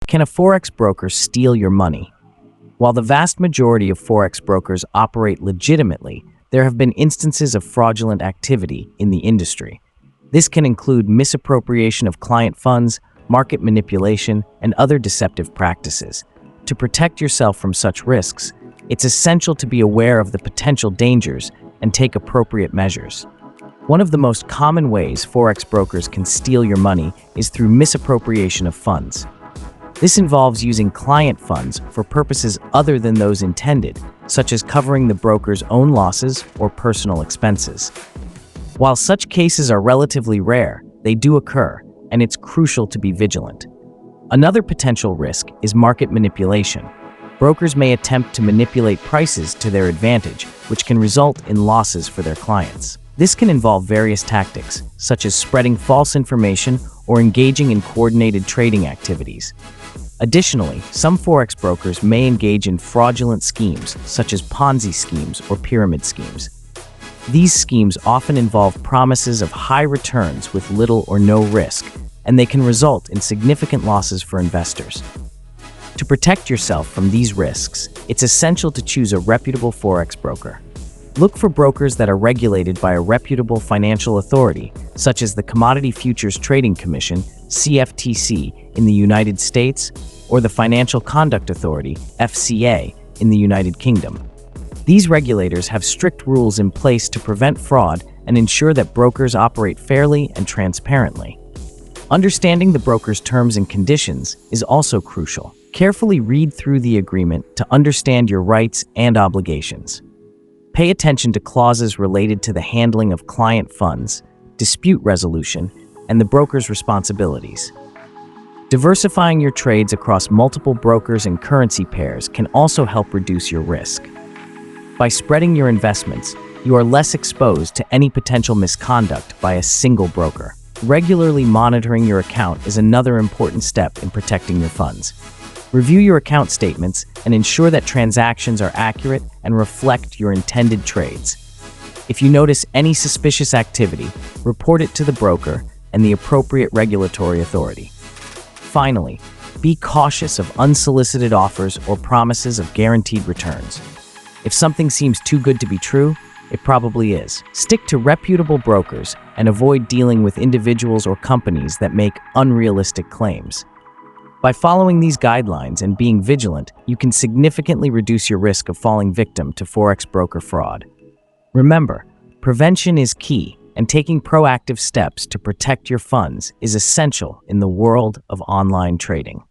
Can a Forex broker steal your money? While the vast majority of Forex brokers operate legitimately, there have been instances of fraudulent activity in the industry. This can include misappropriation of client funds, market manipulation, and other deceptive practices. To protect yourself from such risks, it's essential to be aware of the potential dangers and take appropriate measures. One of the most common ways Forex brokers can steal your money is through misappropriation of funds. This involves using client funds for purposes other than those intended, such as covering the broker's own losses or personal expenses. While such cases are relatively rare, they do occur, and it's crucial to be vigilant. Another potential risk is market manipulation. Brokers may attempt to manipulate prices to their advantage, which can result in losses for their clients. This can involve various tactics, such as spreading false information or engaging in coordinated trading activities. Additionally, some Forex brokers may engage in fraudulent schemes, such as Ponzi schemes or pyramid schemes. These schemes often involve promises of high returns with little or no risk, and they can result in significant losses for investors. To protect yourself from these risks, it's essential to choose a reputable Forex broker. Look for brokers that are regulated by a reputable financial authority, such as the Commodity Futures Trading Commission, CFTC, in the United States, or the Financial Conduct Authority, FCA, in the United Kingdom. These regulators have strict rules in place to prevent fraud and ensure that brokers operate fairly and transparently. Understanding the broker's terms and conditions is also crucial. Carefully read through the agreement to understand your rights and obligations. Pay attention to clauses related to the handling of client funds, dispute resolution, and the broker's responsibilities. Diversifying your trades across multiple brokers and currency pairs can also help reduce your risk. By spreading your investments, you are less exposed to any potential misconduct by a single broker. Regularly monitoring your account is another important step in protecting your funds. Review your account statements and ensure that transactions are accurate and reflect your intended trades. If you notice any suspicious activity, report it to the broker and the appropriate regulatory authority. Finally, be cautious of unsolicited offers or promises of guaranteed returns. If something seems too good to be true, it probably is. Stick to reputable brokers and avoid dealing with individuals or companies that make unrealistic claims. By following these guidelines and being vigilant, you can significantly reduce your risk of falling victim to Forex broker fraud. Remember, prevention is key, and taking proactive steps to protect your funds is essential in the world of online trading.